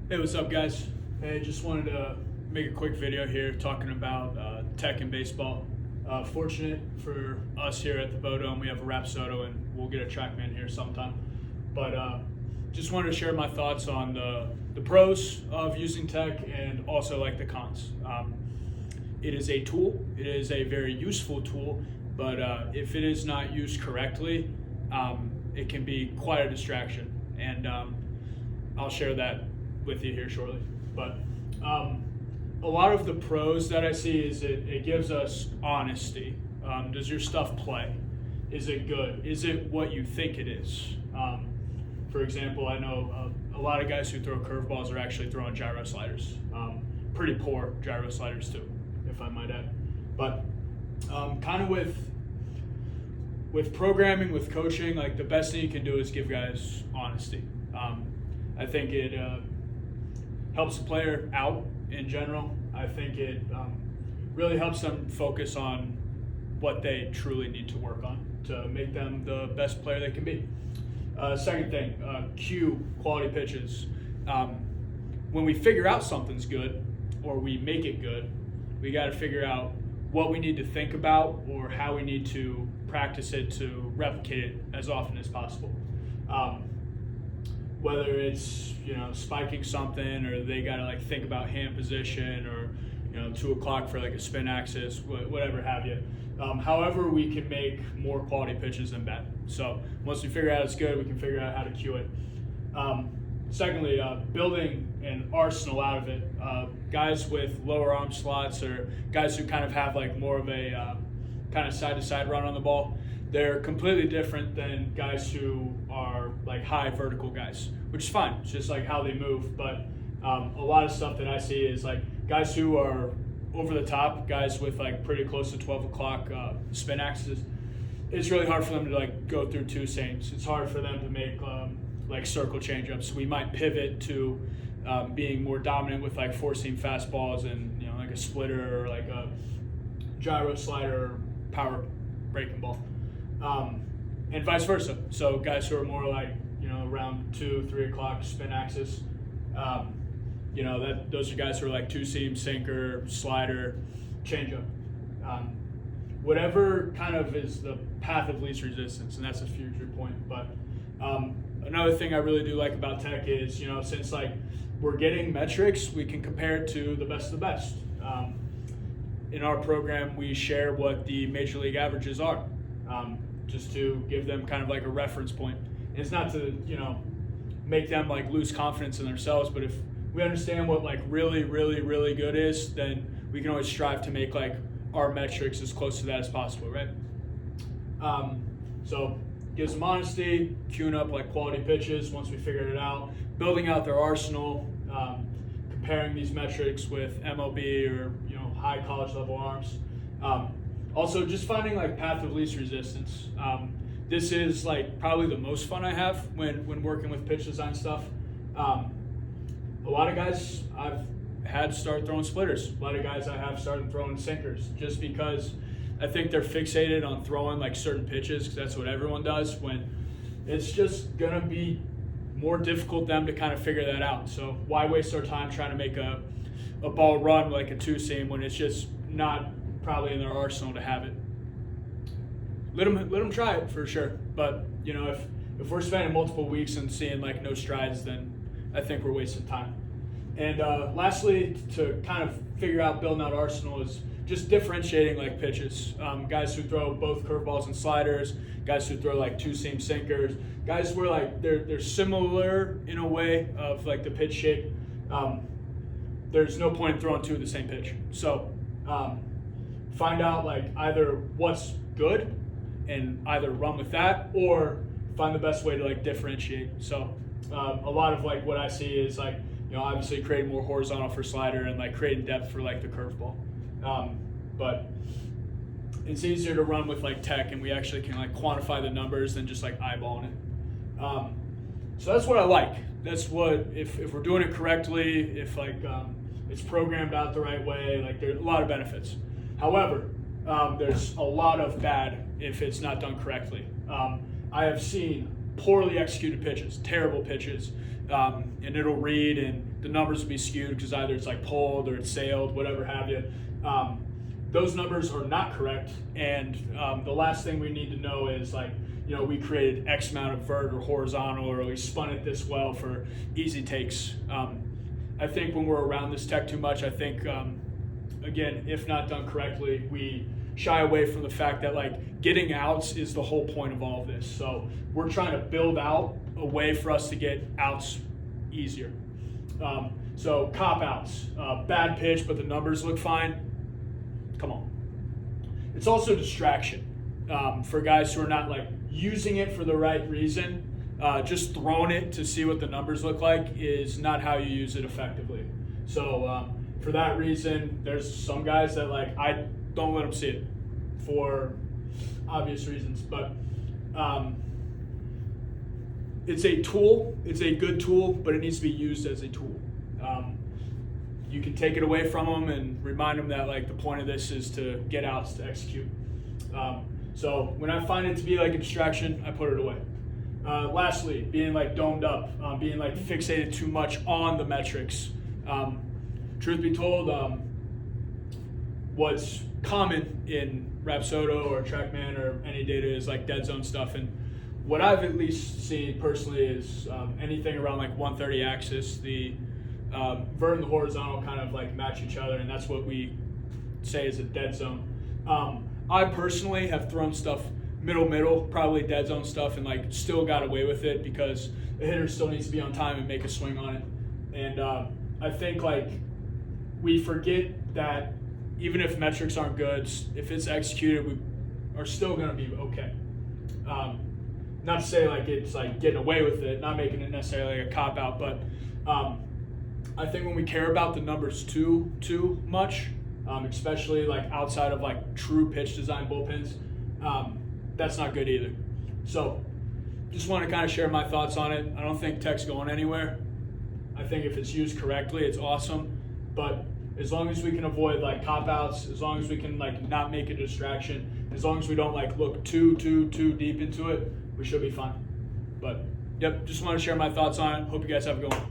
Hey, what's up, guys? Hey, just wanted to make a quick video here talking about tech and baseball. Fortunate for us here at the Vodome, we have a Rapsodo and we'll get a TrackMan here sometime. But just wanted to share my thoughts on the pros of using tech and also like the cons. It is a tool, it is a very useful tool, but if it is not used correctly, it can be quite a distraction. And I'll share that with you here shortly. But a lot of the pros that I see is it gives us honesty. Does your stuff play? Is it good? Is it what you think it is? For example, I know a lot of guys who throw curveballs are actually throwing gyro sliders. Pretty poor gyro sliders too, if I might add. But kind of with programming, with coaching, like the best thing you can do is give guys honesty. I think it helps the player out in general. I think it really helps them focus on what they truly need to work on to make them the best player they can be. Second thing, cue quality pitches. When we figure out something's good or we make it good, we got to figure out what we need to think about or how we need to practice it to replicate it as often as possible. Whether it's spiking something or they got to like think about hand position or 2 o'clock for like a spin axis, whatever have you. However, we can make more quality pitches than bad. So once we figure out it's good, we can figure out how to cue it. Secondly, building an arsenal out of it. Guys with lower arm slots or guys who kind of have like more of a kind of side-to-side run on the ball, they're completely different than guys who are like high vertical guys, which is fine. It's just like how they move. But a lot of stuff that I see is like guys who are over the top, guys with like pretty close to 12 o'clock spin axes. It's really hard for them to like go through two seams. It's hard for them to make like circle changeups. So we might pivot to being more dominant with like 4-seam fastballs and like a splitter or like a gyro slider, or power breaking ball. And vice versa. So guys who are more like, around 2, 3 o'clock spin axis, those are guys who are like 2-seam, sinker, slider, changeup. Whatever kind of is the path of least resistance, and that's a future point. But another thing I really do like about tech is, since like we're getting metrics, we can compare it to the best of the best. In our program, we share what the major league averages are. Just to give them kind of like a reference point. And it's not to, make them like lose confidence in themselves, but if we understand what like really, really, really good is, then we can always strive to make like our metrics as close to that as possible, right? So gives them honesty, queuing up like quality pitches once we figured it out, building out their arsenal, comparing these metrics with MLB or high college level arms. Also, just finding like path of least resistance. This is like probably the most fun I have when working with pitch design stuff. A lot of guys I've had start throwing splitters. A lot of guys I have started throwing sinkers just because I think they're fixated on throwing like certain pitches because that's what everyone does when it's just gonna be more difficult them to kind of figure that out. So why waste our time trying to make a ball run like a 2-seam when it's just not probably in their arsenal to have it. Let them try it for sure. But if we're spending multiple weeks and seeing like no strides, then I think we're wasting time. And lastly, to kind of figure out building out arsenal is just differentiating like pitches. Guys who throw both curveballs and sliders, guys who throw like 2-seam sinkers, guys where like they're similar in a way of like the pitch shape. There's no point in throwing two of the same pitch. So find out like either what's good and either run with that or find the best way to like differentiate. So a lot of like what I see is like, obviously creating more horizontal for slider and like creating depth for like the curveball. But it's easier to run with like tech and we actually can like quantify the numbers than just like eyeballing it. So that's what I like. That's what, if we're doing it correctly, if like it's programmed out the right way, like there's a lot of benefits. However, there's a lot of bad if it's not done correctly. I have seen poorly executed pitches, terrible pitches, and it'll read, and the numbers will be skewed because either it's like pulled or it's sailed, whatever have you. Those numbers are not correct, and the last thing we need to know is like, we created X amount of vert or horizontal, or we spun it this well for easy takes. I think when we're around this tech too much, I think, again, if not done correctly, we shy away from the fact that like getting outs is the whole point of all of this. So we're trying to build out a way for us to get outs easier. So cop outs, bad pitch, but the numbers look fine. Come on. It's also distraction for guys who are not like using it for the right reason. Just throwing it to see what the numbers look like is not how you use it effectively. So for that reason, there's some guys that like I don't let them see it for obvious reasons. But it's a tool. It's a good tool, but it needs to be used as a tool. You can take it away from them and remind them that like the point of this is to get outs, to execute. So when I find it to be like a distraction, I put it away. Lastly, being like domed up, being like fixated too much on the metrics. Truth be told, what's common in Rapsodo or TrackMan or any data is like dead zone stuff. And what I've at least seen personally is anything around like 130 axis, the vert and the horizontal kind of like match each other, and that's what we say is a dead zone. I personally have thrown stuff middle, probably dead zone stuff, and like still got away with it because the hitter still needs to be on time and make a swing on it. And I think like we forget that even if metrics aren't good, if it's executed, we are still going to be okay. Not to say like it's like getting away with it, not making it necessarily like a cop out, but I think when we care about the numbers too much, especially like outside of like true pitch design bullpens, that's not good either. So just want to kind of share my thoughts on it. I don't think tech's going anywhere. I think if it's used correctly, it's awesome. But as long as we can avoid like cop outs, as long as we can like not make a distraction, as long as we don't like look too deep into it, we should be fine. But yep, just want to share my thoughts on it. Hope you guys have a good one.